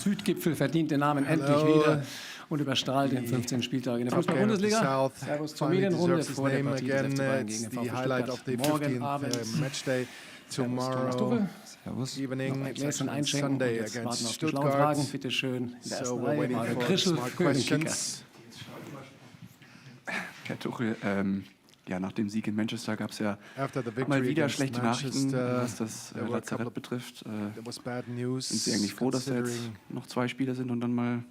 Südgipfel verdient den Namen endlich wieder und überstrahlt den 15. Spieltag in der Fußball-Bundesliga. Servus zur Medienrunde vor der Partie des FC Bayern gegen den VfB Stuttgart. Morgen Abend Matchday tomorrow Servus. evening. Noch ein Gläschen einschenken und Sunday jetzt warten against auf die schlauen Stuttgart. Fragen. Bitte schön in der So ersten we're Reihe. waiting Marek for Krischl smart für den Kicker. questions. Herr Tuchel, nach dem Sieg in Manchester gab es ja After the mal victory wieder against schlechte Nachrichten, Manchester, was das there were a couple Lazarett of- betrifft. there was bad news. Sind Sie eigentlich froh, dass da jetzt considering noch 2 Spieler sind und dann mal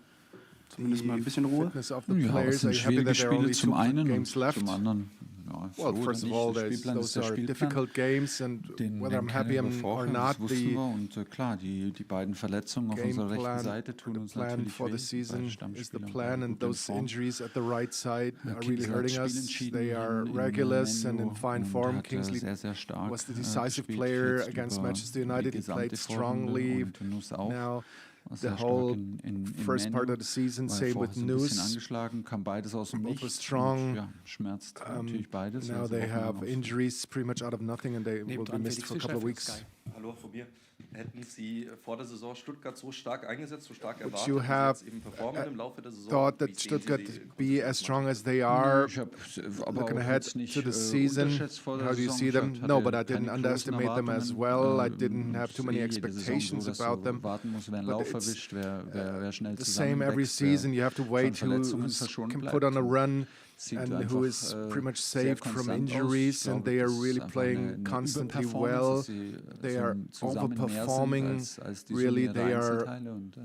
zumindest mal ein bisschen Ruhe? fitness of the Ja, players? es sind Are you happy schwierige that there are Spiele only zum 2 einen games und left? zum anderen. Ja, Well, froh first oder of all, nicht, der Spielplan ist those der are Spielplan. difficult games, and Den whether I'm kennen happy wir or vorher, not, das wussten the wir. Und klar, die beiden Verletzungen auf unserer rechten plan, Seite tun the uns plan natürlich for weh. the season Beide is the Stammspieler plan, gut and in those Form. injuries at the right side are really Kingsley hat hurting das us. Spiel entschieden They are in regulars and Menu in fine und form. hat Kingsley sehr, sehr stark was the decisive gespielt, player jetzt against über Manchester die United. He gesamte played Vorrunde strongly. und Nuss auch. Now, War the sehr stark whole in first part Menu. of the season, War same vorher with so ein bisschen News. angeschlagen, kam beides aus dem Both Nichts. were strong. Und, ja, schmerzt natürlich beides. Now Also they hoffen wir have noch. injuries pretty much out of nothing, and they will be Nebendran missed Felix for a couple of Fischer für weeks. Sky. Hallo von mir. Hätten Sie vor der Saison Stuttgart so stark eingesetzt, so stark erwartet, you wie sie have, jetzt eben performen im Laufe der Saison? Thought Wie that sehen Sie Stuttgart die be as strong as they are. Ich habe aber Looking auch ahead jetzt nicht to the season, unterschätzt vor der how do you Saison. see Ich them? hatte No, but I keine didn't großen underestimate them as Erwartungen. well. I didn't have too many Jede Saison expectations so, dass about du them. warten musst, wer einen But Lauf it's erwischt, wer schnell The same every zusammenwächst, season. You have to wait von who Verletzungen verschont can bleibt. put on a Und run sieht and einfach, who is pretty much sehr saved from konstant aus. injuries, Ich and glaube, they are das ist really einfach playing eine constantly Überperformance, well. dass sie They so are zusammen mehr sind overperforming. als die Really, Summe ihrer they are. Einzelteile. Und,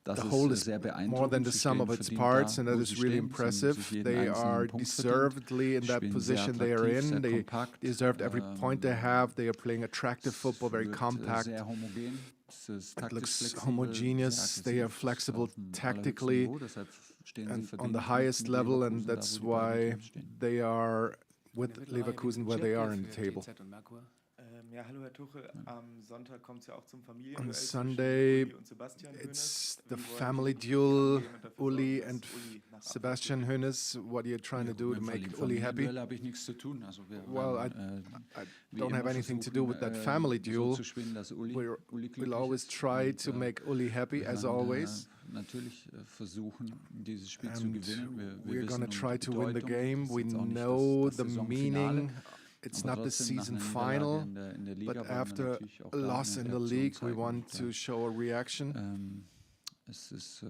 das The ist whole is sehr more beeindruckend. than the Sie sum of stehen its verdient parts, da, and that wo is sie really stehen. Sie haben impressive. sich jeden They einzelnen are Punkt verdient. deservedly in that Spielen sehr position they are attraktiv, in. sehr They kompakt. deserved every point they have. They are playing attractive football, very Wird, compact. sehr homogen. Es ist It taktisch looks flexibel, homogeneous. sehr They are aggressiv, flexible auf dem allerhöchsten tactically Niveau, deshalb stehen sie and on verdient the highest mit level, Leverkusen and da, that's wo die beiden why Teams stehen. they are with Leverkusen where they are in the table. Ja, hallo Herr Tuchel. Am Sonntag kommt es ja auch zum Familienduell On zwischen Sunday, Uli und Sebastian Hoeneß. it's the Wie wollen family Sie duel, jemand dafür Uli sorgen, and dass Uli nach Sebastian Hoeneß. What are you trying to do to make Mit dem Uli happy? Familienduell habe ich nichts zu tun. Also wir Well, werden, I wie don't immer have anything to versuchen, do with that family so duel. zu spielen, dass Uli We'll glücklich always ist. try Und, to make Uli happy, wir as werden, always. Natürlich versuchen, dieses Spiel zu And gewinnen. Wir we're going to wissen try um die to win the Bedeutung. game. Das We ist jetzt auch nicht know das the Saisonfinale. meaning. It's Aber not the trotzdem, nach season einer Niederlage final, in der Liga but wollen wir after natürlich auch a da loss eine in the Reaktion league, we zeigen. want Und, to show a reaction. es ist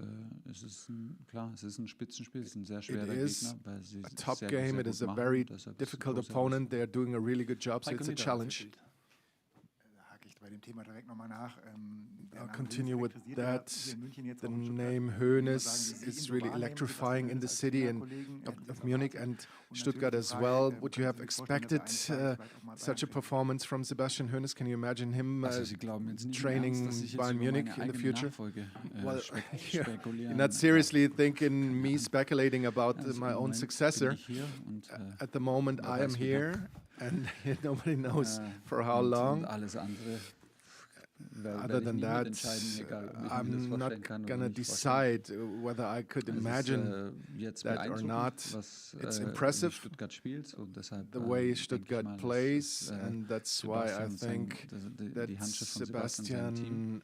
klar, es ist ein Spitzenspiel, es ist ein sehr It schwerer is Gegner, weil sie a es top sehr, game. sehr It gut is a machen. very Deshalb ist es eine difficult große opponent. They are doing a really good job, so it's a challenge. Da hake ich bei dem Thema direkt nochmal nach. Der I'll Name continue Hoeneß with elektrisiert ja that. hier in München jetzt The auch in Stuttgart. name Würde man Hoeneß sagen, wie Sie is ihn really so wahrnehmen, electrifying in the als city and Trainerkollegen, of wie Munich es and erwartet. Und Stuttgart natürlich as die well. Frage, Would you können have Sie sich vorstellen, dass expected er eines Tages vielleicht auch mal such a Bayern performance from Sebastian Hoeneß? Can you imagine him Also Sie glauben jetzt nicht im training Ernst, dass ich jetzt Bayern über Munich meine in the eigene future? Nachfolge, Well, spekulieren. you're not seriously thinking me speculating about Also my im own Moment successor. bin ich hier und, At the moment, wer I am weiß, wie here, and nobody knows for how und long. alles andere Other than that, I'm not gonna decide whether I could imagine that or not. It's impressive Stuttgart spielt und deshalb, the way denke ich Stuttgart mal, dass plays, es, and that's why I Sebastian think that die Handschrift von Sebastian, sein Team. Sebastian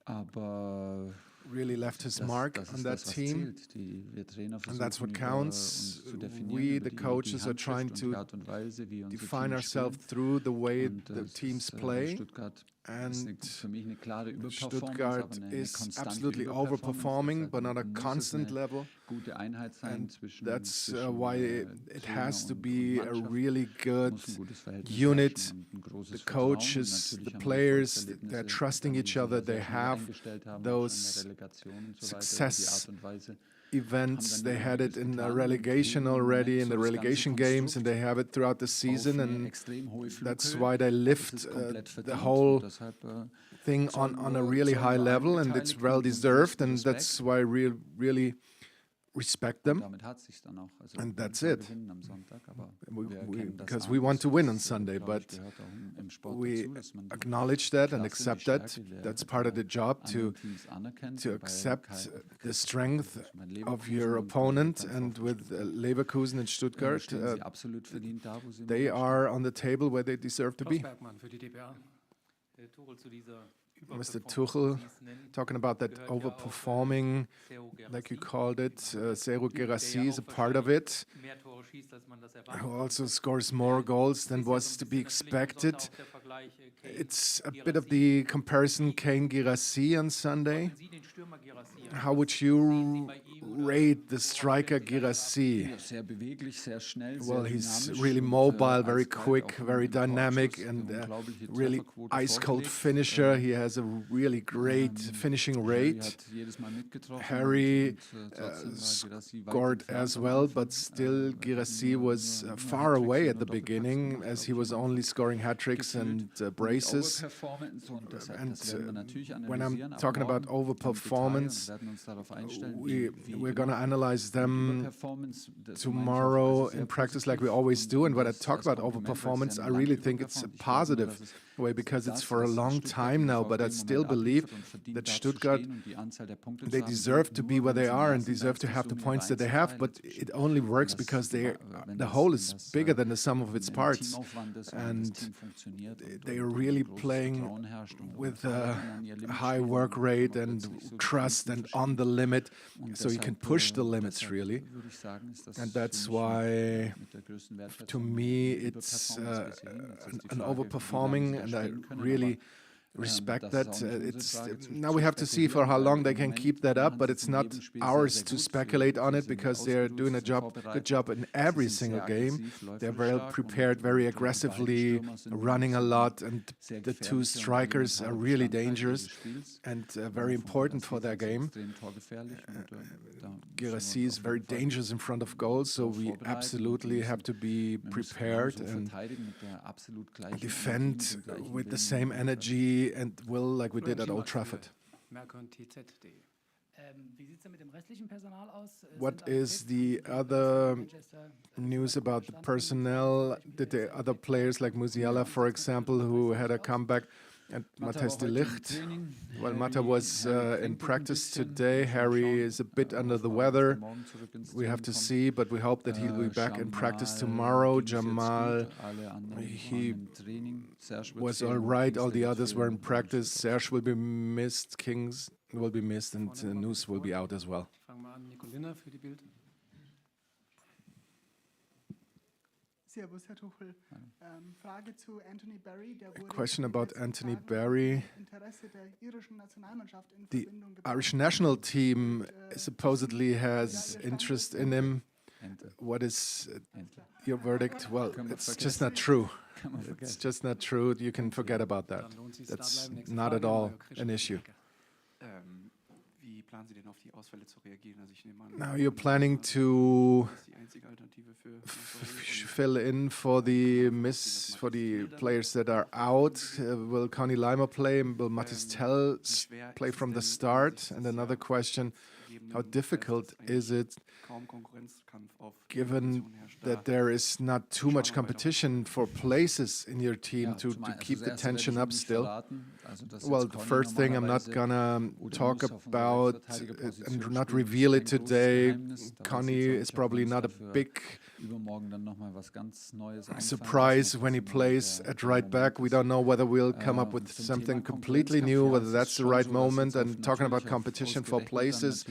Aber really left his das mark ist on that das, was team. zählt. Wir Trainer And that's what versuchen, counts. uns zu definieren, We, über the coaches, are Handschrift trying und to die Art und Weise, wie unsere define Teams ourselves spielen. through the way Und, the es teams ist, play. Stuttgart And ist für mich eine klare Überperformance, Stuttgart aber eine is konstante absolutely Überperformance. overperforming, Deshalb but not a muss es constant eine level. gute Einheit sein And zwischen that's why it Trainer has to und be a Mannschaft. really good Muss ein gutes Verhältnis unit. herrschen und ein großes The Vertrauen. Und coaches, natürlich the haben wir players, Erfolgserlebnisse, they're trusting die each wir other. sehr They schnell have eingestellt haben, those auch schon in der Relegation und so weiter. success Die Art und Weise events. haben They dann had it einiges in getan. relegation Und im already, Moment in the so das ganze relegation games, and Konstrukt they have it throughout the auf season. eine And extrem hohe that's Flughöhe. why they Das lift ist komplett the verdient. whole Und deshalb, thing on a really high level, and it's well deserved, and that's why I really respect them. damit hat sich's dann auch. Also And that's wir it. gewinnen am Sonntag, aber We- wir we- erkennen das because an. we want to win on Das, Sunday, glaube ich, but gehört auch im Sport we dazu, dass man die acknowledge that and Klasse, accept die that. Stärke der That's part of the job anderen Teams anerkennt, to wobei accept the strength ich meine, of Leverkusen your und opponent, beim and VfB with Stuttgart, Leverkusen and Stuttgart, stehen sie absolut verdient da, wo sie im they Moment are on the table where they deserve to Klaus be. Bergmann für die DPA. Herr Tuchel, zu dieser Mr. Tuchel, talking about that overperforming, like you called it. Serhou Guirassy is a part of it, who also scores more goals than was to be expected. It's a bit of the comparison Kane-Guirassy on Sunday. How would you rate the striker Guirassy? Well, he's really mobile, very quick, very dynamic, and really ice-cold finisher. He has a really great finishing rate. Harry scored as well, but still Guirassy was far away at the beginning, as he was only scoring hat-tricks and braces. And when I'm talking about overperformance, we're going to analyze them tomorrow in practice like we always do. And when I talk about overperformance, I really think it's a positive way, because it's for a long time now, but I still believe that Stuttgart, they deserve to be where they are and deserve to have the points that they have, but it only works because the whole is bigger than the sum of its parts, and they are really playing with a high work rate and trust and on the limit, so you can push the limits really, and that's why to me it's an overperforming, and I really respect that. Now we have to see for how long they can keep that up, but it's not ours to speculate on it, because they're doing a good job in every single game. They're well prepared, very aggressively, running a lot, and the two strikers are really dangerous and very important for their game. Guirassy is very dangerous in front of goal, so we absolutely have to be prepared and defend with the same energy and will like we did at Old Trafford. What is the other news about the personnel? Did the other players like Musiala, for example, who had a comeback, and Matthijs de Ligt? Well, Mata was in practice today. Harry is a bit under the weather. We have to see, but we hope that he'll be back in practice tomorrow. Jamal, he was all right. All the others were in practice. Serge will be missed. Kings will be missed, and Nus will be out as well. Servus, Herr Tuchel. Frage zu Anthony Barry. A question about Anthony Barry. The Irish national team supposedly has interest in him. What is your verdict? Well, it's just not true. It's just not true. You can forget about that. That's not at all an issue. Now you're planning to fill in for the players that are out. Will Conny Leimer play? Will Mathis Tell play from the start? And another question: how difficult is it, given that there is not too much competition for places in your team, to keep the tension up still? Well, the first thing I'm not gonna talk about and not reveal it today. Conny is probably not a big surprise when he plays at right back. We don't know whether we'll come up with something completely new, whether that's the right moment. And talking about competition for places,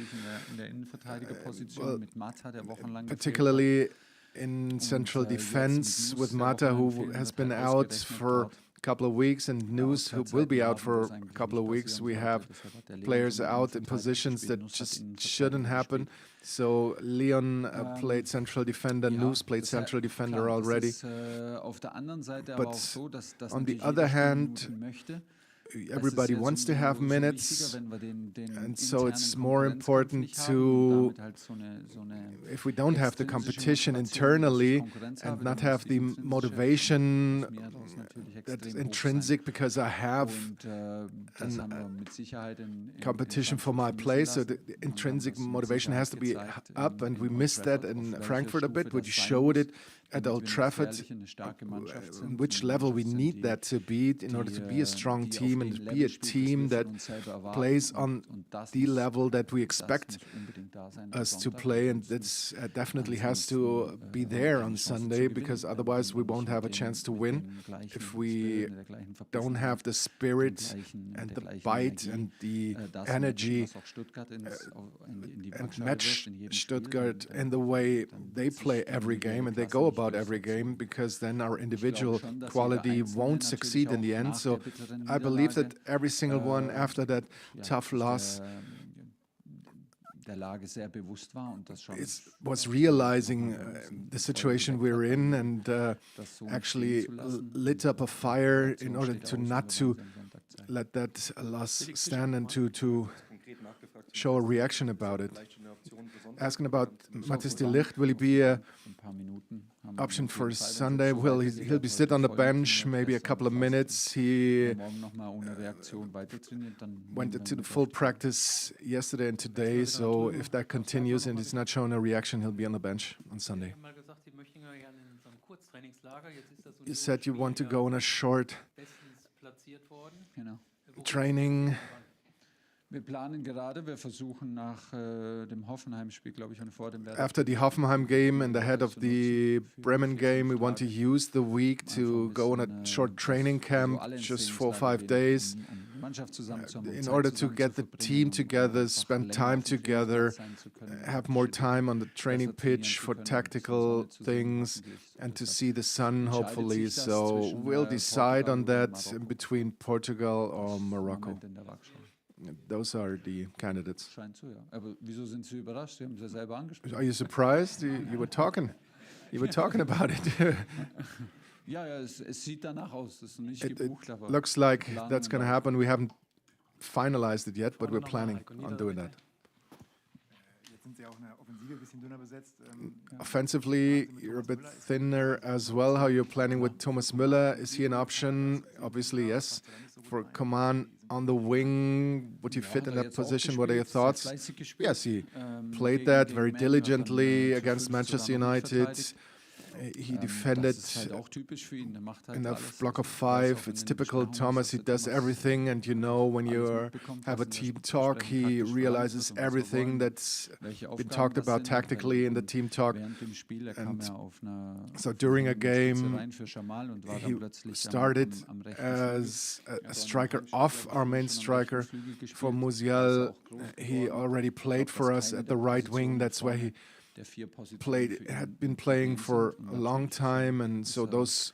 particularly in central defense with Mata, who has been out for a couple of weeks, and Nus, who will be out for a couple of weeks. We have players out in positions that just shouldn't happen. So Leon played central defender, Nus played central defender already. But on the other hand, everybody wants to have minutes, and so it's more important to, if we don't have the competition internally and not have the motivation that's intrinsic, because I have competition for my place, so the intrinsic motivation has to be up, and we missed that in Frankfurt a bit. We showed it at Old Trafford, which level we need that to be in order to be a strong team and be a team that plays on the level that we expect us to play, and that's definitely has to be there on Sunday, because otherwise we won't have a chance to win if we don't have the spirit and the bite and the energy and match Stuttgart in the way they play every game and they go about every game, because then our individual quality won't succeed in the end. So I believe that every single one after that tough loss was realizing the situation we're in, and actually lit up a fire in order to not to let that loss stand and to show a reaction about it. Asking about Mathis de Ligt, will he be a option for Sunday? Well, he'll be sit on the bench, maybe a couple of minutes. He went into the full practice yesterday and today, so if that continues and he's not showing a reaction, he'll be on the bench on Sunday. You said you want to go on a short training. After the Hoffenheim game and ahead of the Bremen game, we want to use the week to go on a short training camp, just 4 or 5 days, in order to get the team together, spend time together, have more time on the training pitch for tactical things, and to see the sun, hopefully. So we'll decide on that in between Portugal or Morocco. Those are the candidates. Are you surprised? You were talking about it. It looks like that's going to happen. We haven't finalized it yet, but we're planning on doing that. Offensively, you're a bit thinner as well. How you're planning with Thomas Müller? Is he an option? Obviously, yes. For Coman on the wing, would you fit in that position? What are your thoughts? Yes, he played that very diligently against Manchester United. He defended in a block of 5. It's typical Thomas. He does everything, and you know, when you have a team talk, he realizes everything that's been talked about tactically in the team talk. And so during a game, he started as a striker off our main striker. For Musial, he already played for us at the right wing. That's where he had been playing for a long time, and so those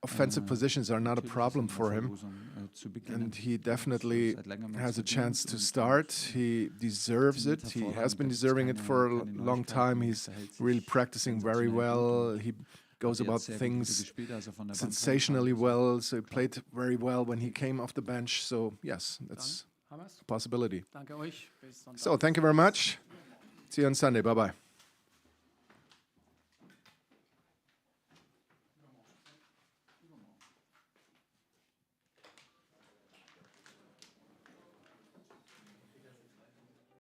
offensive positions are not a problem for him, and he definitely has a chance to start. He deserves it. He has been deserving it for a long time. He's really practicing very well. He goes about things sensationally well, so he played very well when he came off the bench. So yes, that's a possibility. So thank you very much. See you on Sunday. Bye-bye.